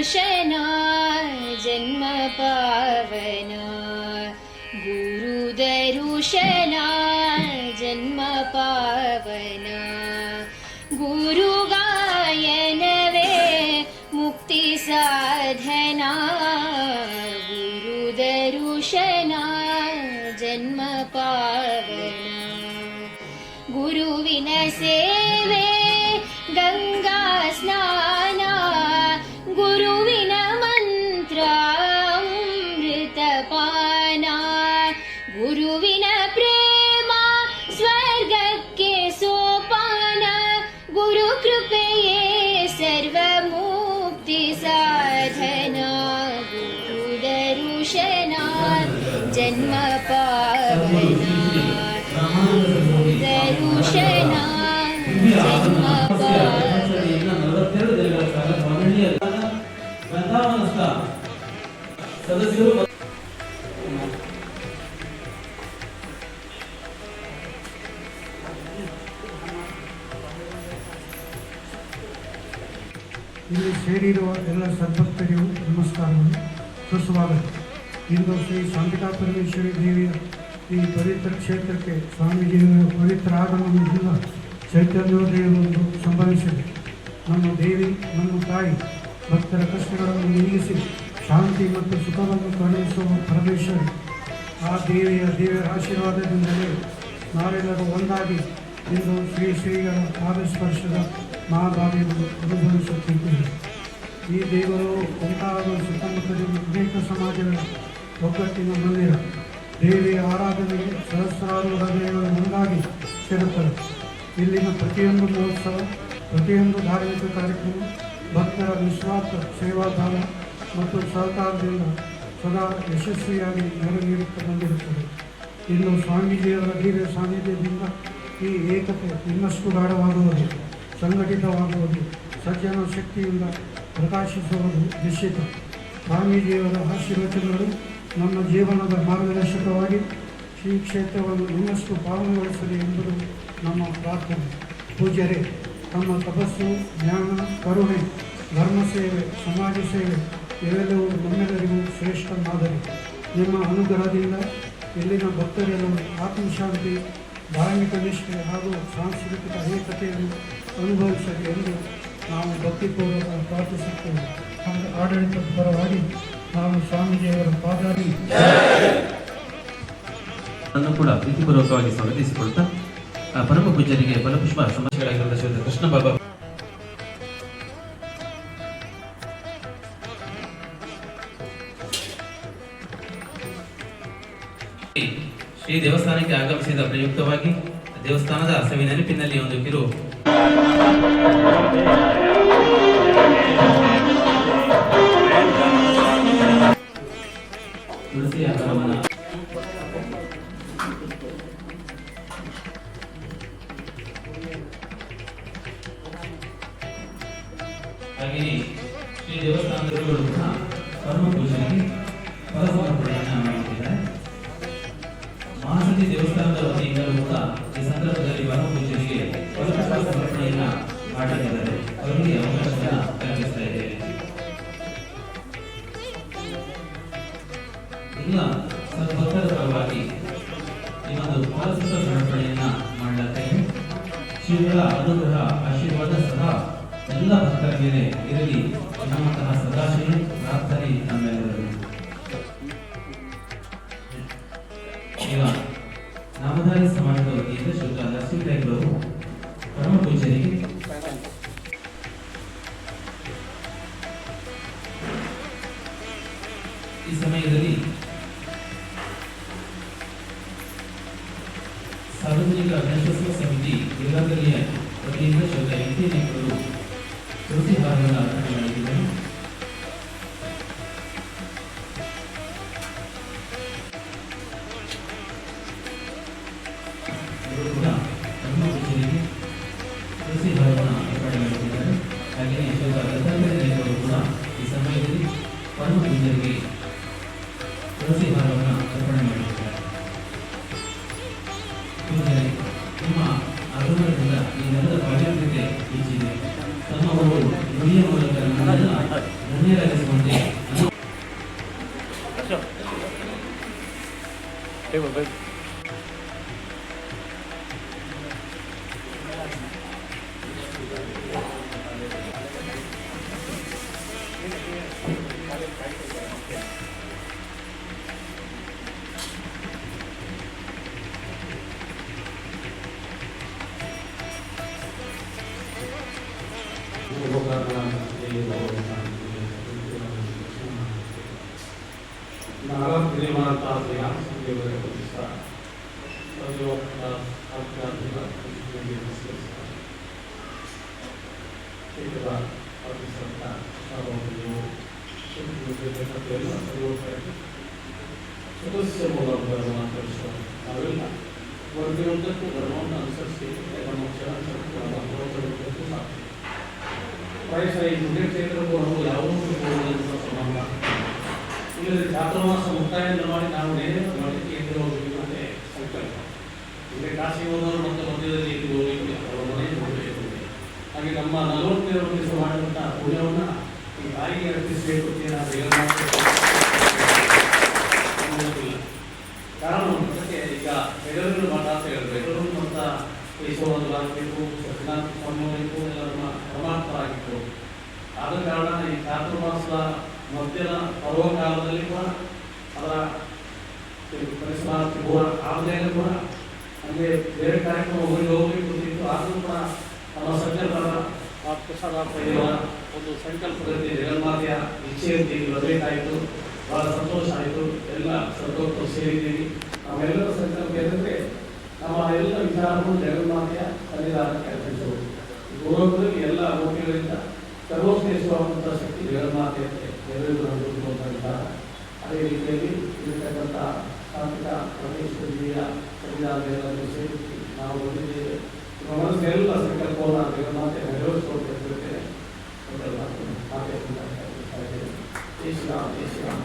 गुरुदरुशना जन्म पावना गुरुदरुशना जन्म पावना गुरुगायनवे मुक्ति साधना गुरुदरुशना जन्म पावना गुरुविन सेवे गंगा स्नान गुरुविन मंत्र अमृतपान गुरुविन प्रेम स्वर्गಕ್ಕೆ सोपान गुरु कृपेये सर्वमुक्ति साधना गुरुदरुशना जन्म पावना गुरुदरुशना जन्म ಇಲ್ಲಿ ಸೇರಿರುವ ಎಲ್ಲ ಸದ್ಭಕ್ತರಿಗೂ ನಮಸ್ಕಾರಗಳು, ಸುಸ್ವಾಗತ. ಇಂದು ಶ್ರೀ ಶಾಂತಿಕಾ ಪರಮೇಶ್ವರಿ ದೇವಿಯ ಈ ಪವಿತ್ರ ಕ್ಷೇತ್ರಕ್ಕೆ ಸ್ವಾಮೀಜಿಯವರ ಪವಿತ್ರ ಆಗಮನದಿಂದ ಚೈತನ್ಯೋದಯವನ್ನು ಸಂಭವಿಸಿದೆ. ನಮ್ಮ ದೇವಿ, ನಮ್ಮ ತಾಯಿ ಭಕ್ತರ ಕಷ್ಟಗಳನ್ನು ನೀಗಿಸಿ ಶಾಂತಿ ಮತ್ತು ಸುಖವನ್ನು ಕರುಣಿಸುವ ಪರಮೇಶ್ವರಿ. ಆ ದೇವಿಯರ ಆಶೀರ್ವಾದದಿಂದಲೇ ನಾವೆಲ್ಲರೂ ಒಂದಾಗಿ ಇಂದು ಶ್ರೀಗಳ ಪಾದಸ್ಪರ್ಶದ ಮಹಾಭಾಗ್ಯವನ್ನು ಅನುಭವಿಸುತ್ತಿದ್ದೇವೆ. ಈ ದೇವರು ಉಂಟಾಗುವ ಸುತ್ತಮುತ್ತಲಿನ ಅನೇಕ ಸಮಾಜಗಳ ಒಗ್ಗಟ್ಟಿನ ಮಂದಿರ. ದೇವಿಯ ಆರಾಧನೆಗೆ ಸಹಸ್ರಾರು ಹೃದಯಗಳು ಒಂದಾಗಿ ಸೇರುತ್ತವೆ. ಇಲ್ಲಿನ ಪ್ರತಿಯೊಂದು ಮಹೋತ್ಸವ, ಪ್ರತಿಯೊಂದು ಧಾರ್ಮಿಕ ಕಾರ್ಯಕ್ರಮ ಭಕ್ತರ ನಿಸ್ವಾರ್ಥ ಸೇವಾಭಾವ ಮತ್ತು ಸಹಕಾರದಿಂದ ಸದಾ ಯಶಸ್ವಿಯಾಗಿ ನೆರವೇರುತ್ತಾ ಬಂದಿರುತ್ತದೆ. ಇನ್ನು ಸ್ವಾಮೀಜಿಯವರ ದಿವ್ಯ ಸಾನ್ನಿಧ್ಯದಿಂದ ಈ ಏಕತೆ ಇನ್ನಷ್ಟು ಗಾಢವಾಗುವುದು, ಸಂಘಟಿತವಾಗುವುದು, ಸಜ್ಜನ ಶಕ್ತಿಯಿಂದ ಪ್ರಕಾಶಿಸುವುದು ನಿಶ್ಚಿತ. ಸ್ವಾಮೀಜಿಯವರ ಆಶೀರ್ವಚನಗಳು ನಮ್ಮ ಜೀವನದ ಮಾರ್ಗದರ್ಶಕವಾಗಿ ಶ್ರೀ ಕ್ಷೇತ್ರವನ್ನು ಇನ್ನಷ್ಟು ಪಾವನಗೊಳಿಸಲಿ ಎಂಬುದು ನಮ್ಮ ಪ್ರಾರ್ಥನೆ. ಪೂಜ್ಯರೇ, ತಮ್ಮ ತಪಸ್ಸು, ಜ್ಞಾನ, ಕರುಣೆ, ಧರ್ಮ ಸೇವೆ, ಸಮಾಜ ಸೇವೆ ಇವೆಲ್ಲವೂ ನಮ್ಮೆಲ್ಲರಿಗೂ ಶ್ರೇಷ್ಠ ಮಾದರಿ. ನಿಮ್ಮ ಅನುಗ್ರಹದಿಂದ ಇಲ್ಲಿನ ಭಕ್ತರೆಲ್ಲರೂ ಆತ್ಮಶಾಂತಿ, ಧಾರ್ಮಿಕ ನಿಷ್ಠೆ ಹಾಗೂ ಸಾಂಸ್ಕೃತಿಕ ಏಕತೆಯನ್ನು ಅನುಭವಿಸಲಿ ಎಂದು ನಾವು ಭಕ್ತಿಪೂರ್ವಕ ಪ್ರಾರ್ಥಿಸುತ್ತೇವೆ. ಆಡಳಿತದ ಪರವಾಗಿ ನಾವು ಸ್ವಾಮೀಜಿಯವರ ಪಾದಾರಿ ಅನ್ನು ಕೂಡ ಪ್ರೀತಿಪೂರ್ವಕವಾಗಿ ಸ್ವಾಗತಿಸಿಕೊಳ್ತಾ ಪರಮ ಪೂಜ್ಯರಿಗೆ ಫಲಪುಷ್ಪ ಸಮಸ್ಯೆಗಳಾಗಿರುವ ಶ್ರೀ ಕೃಷ್ಣ ಬಾಬಾ ಶ್ರೀ ದೇವಸ್ಥಾನಕ್ಕೆ ಆಗಮಿಸಿದ ಪ್ರಯುಕ್ತವಾಗಿ ದೇವಸ್ಥಾನದ ಸವಿ ನೆನಪಿನಲ್ಲಿ ಒಂದು ಕಿರು ತುಳಸಿ ಆಗಮನ ಹಾಗೆಯೇ ಶ್ರೀ ದೇವಸ್ಥಾನಗಳು ಕೂಡ ಪರಮ ಪೂಜೆಗೆ ಫಲಸಮರ್ಪಣೆಯನ್ನು ಮಾಡುತ್ತಿದ್ದಾರೆ. ಮಹಾಸತಿ ದೇವಸ್ಥಾನದ ವತಿಯಿಂದಲೂ ಕೂಡ ಈ ಸಂದರ್ಭದಲ್ಲಿ ಪರಮ ಪೂಜೆಗೆ ಫಲಪುಷ್ಪ ಸಮರ್ಪಣೆಯನ್ನ ಮಾಡಿದ್ದಾರೆ. ಅವರಿಗೆ ಅವಕಾಶವನ್ನು ಕಲ್ಪಿಸ್ತಾ ಇದ್ದೇವೆ. ಎಲ್ಲ ಸದ್ಭಕ್ತರ ಪರವಾಗಿ ಈ ಒಂದು ಫಲಪುಷ್ಪ ಸಮರ್ಪಣೆಯನ್ನ ಮಾಡಲಾಗ್ತದೆ. ಶ್ರೀಗಳ ಅನುಗ್ರಹ, ಆಶೀರ್ವಾದ ಸಹ ಎಲ್ಲ ಭಕ್ತರ ಮೇಲೆ ಇರಲಿ ಎನ್ನುವಂತಹ ಸದಾಶಯ ಪ್ರಾರ್ಥನೆ ನಮ್ಮೆಲ್ಲರೂ. ಈಗ ನಾಮಧಾರಿ ಸಮಾಜದ ವತಿಯಿಂದ ಶ್ರೀ ನರಸಿಂಹರಾಯರವರು ಪರಮ ಪೂಜ್ಯರಿಗೆ ಈ ಸಮಯದಲ್ಲಿ ಸಾರ್ವಜನಿಕ ಗಣೇಶೋತ್ಸವ ಸಮಿತಿ ಜಿಲ್ಲಾದಲ್ಲಿಯ ವತಿಯಿಂದ ಶ್ರೀ ವೆಂಕಟೇಶ್ವರರು ತುಳಸಿ ಹಾರವನ್ನು ಅರ್ಪಣೆ ಮಾಡಿದ್ದಾರೆ. ತುಳಸಿ ಹಾರವನ್ನು ಅರ್ಪಣೆ ಮಾಡಿದ್ದಾರೆ. ಹಾಗೆಯೇ ಶ್ರೀ ದತ್ತಾತ್ರೇಯರು ಕೂಡ ಈ ಸಮಯದಲ್ಲಿ ಪರಮ ಪೂಜ್ಯರಿಗೆ ತುಳಸಿ ಹಾರವನ್ನು ಅರ್ಪಣೆ ಮಾಡಿದ್ದಾರೆ. ನಿಮ್ಮ ಆಗಮನದಿಂದ ಈ ನೆಲದ ಪಾವಿತ್ರ್ಯತೆ ಹೆಚ್ಚಿದೆ. ತಮ್ಮ ನುಡಿಯ ಮೂಲಕ ಧನ್ಯರಾಗಿ ಸಲ್ಲಿಸುವಂತೆ ಸದಸ್ಯ ಮೂಲಗಳನ್ನು ಆಚರಿಸುವ ನಾವೆಲ್ಲ ವರ್ಗಯುದ್ದಕ್ಕೂ ಧರ್ಮವನ್ನು ಅನುಸರಿಸಿ ನಮ್ಮ ಸಾಧ್ಯ. ಪ್ರಾಯಶಃ ಈ ಪುಣ್ಯಕ್ಷೇತ್ರಕ್ಕೂ ನಾವು ಯಾವುದೂ ಸಂಬಂಧ ಇಲ್ಲದೆ ಚಾತುರ್ಮಾಸ ಮುಕ್ತಾಯವನ್ನು ಮಾಡಿ ನಾವು ನೇರ ಮಾಡಲಿಕ್ಕೆ ಎಂದು ಹೋಗಬೇಕು ಅಂದರೆ ಸಂಕಲ್ಪ. ಈಗ ಕಾಶಿ ಹೋದವರು ಮತ್ತು ಮಧ್ಯದಲ್ಲಿ ಇಲ್ಲಿ ಹೋಗಲಿಕ್ಕೆ ಅವರ ಮನೆಗೆ ಹೋಗಬೇಕು. ಹಾಗೆ ನಮ್ಮ 42 ದಿವಸ ಮಾಡಿದಂಥ ಪುಣ್ಯವನ್ನು ಈ ತಾಯಿಗೆ ಅರ್ಪಿಸಬೇಕು ಅಂತ ಏನಾದರೂ ಕಾರಣ ಅದಕ್ಕೆ ಈಗ ಬೆಳೂರು ಮಠ ಅಂತ ಹೇಳಿದ್ರು. ಬೆಳೂರು ಮಠ ಕೇಶವಾಗಬೇಕು, ಸತ್ಯನಾಥ ಸ್ವಾಮಿ ಅವರಿಗೂ ಎಲ್ಲ ನಮ್ಮ ಪರಮಾತ್ಮರಾಗಿತ್ತು. ಆದ ಕಾರಣ ಈ ಚಾತುರ್ಮಾಸದ ಮಧ್ಯದ ಪರ್ವಕಾಲದಲ್ಲಿ ಕೂಡ ಅದರ ಪರಿಸರ ಕೂಡ ಆಮೇಲೆ ಕೂಡ ನಮಗೆ ಬೇರೆ ಕಾರ್ಯಕ್ರಮ ಹೋಗಬೇಕು ಅಂತಿತ್ತು. ಆದರೂ ಕೂಡ ನಮ್ಮ ಸಜ್ಜನರ ಪ್ರಸಾದಾತ್ಮಕ ಒಂದು ಸಂಕಲ್ಪದಲ್ಲಿ ಜಗನ್ಮಾತೆಯ ಇಚ್ಛೆಯಂತೆ ಬರಬೇಕಾಯಿತು. ಬಹಳ ಸಂತೋಷ ಆಯಿತು. ಎಲ್ಲ ಸಂತೋಷ ಸೇರಿದ್ದೀವಿ. ನಾವೆಲ್ಲರ ಸಂಕಲ್ಪ ಏನಂದರೆ ನಮ್ಮ ಎಲ್ಲ ವಿಚಾರಗಳು ಜಗನ್ಮಾತೆಯ ಸನ್ನಿಧಾನಕ್ಕೆ ಅರ್ಪಿಸುವುದು. ಗೌರವದಲ್ಲಿ ಎಲ್ಲ ಗೋಪಿಗಳಿಂದ ಸರ್ವಶ್ರೇಷ್ಠವಾದಂಥ ಶಕ್ತಿ ಜಗನ್ಮಾತೆಯಂತೆ ಎಲ್ಲರಿಗೂ ನಾವು ವಿಚಾರ. ಅದೇ ರೀತಿಯಲ್ಲಿ ಇರತಕ್ಕಂಥ ಸಾತ್ವಿಕ ಪರಮೇಶ್ವರಿಯ ಸನ್ನಿಧಾನಗಳನ್ನು ಸೇರಿಸಿ ನಾವು ಬಂದಿದ್ದೇವೆ. ನಮ್ಮ ಮನಸ್ಸೆಲ್ಲ ಸಂಕಲ್ಪವನ್ನು ಜಗನ್ಮಾತೆ ನೆರವೇರಿಸಿಕೊಳ್ತಿರ್ತೇವೆ. ಮಾತೆ ಜೈ ಶ್ರೀರಾಮ್, ಜೈ ಶ್ರೀರಾಮ್.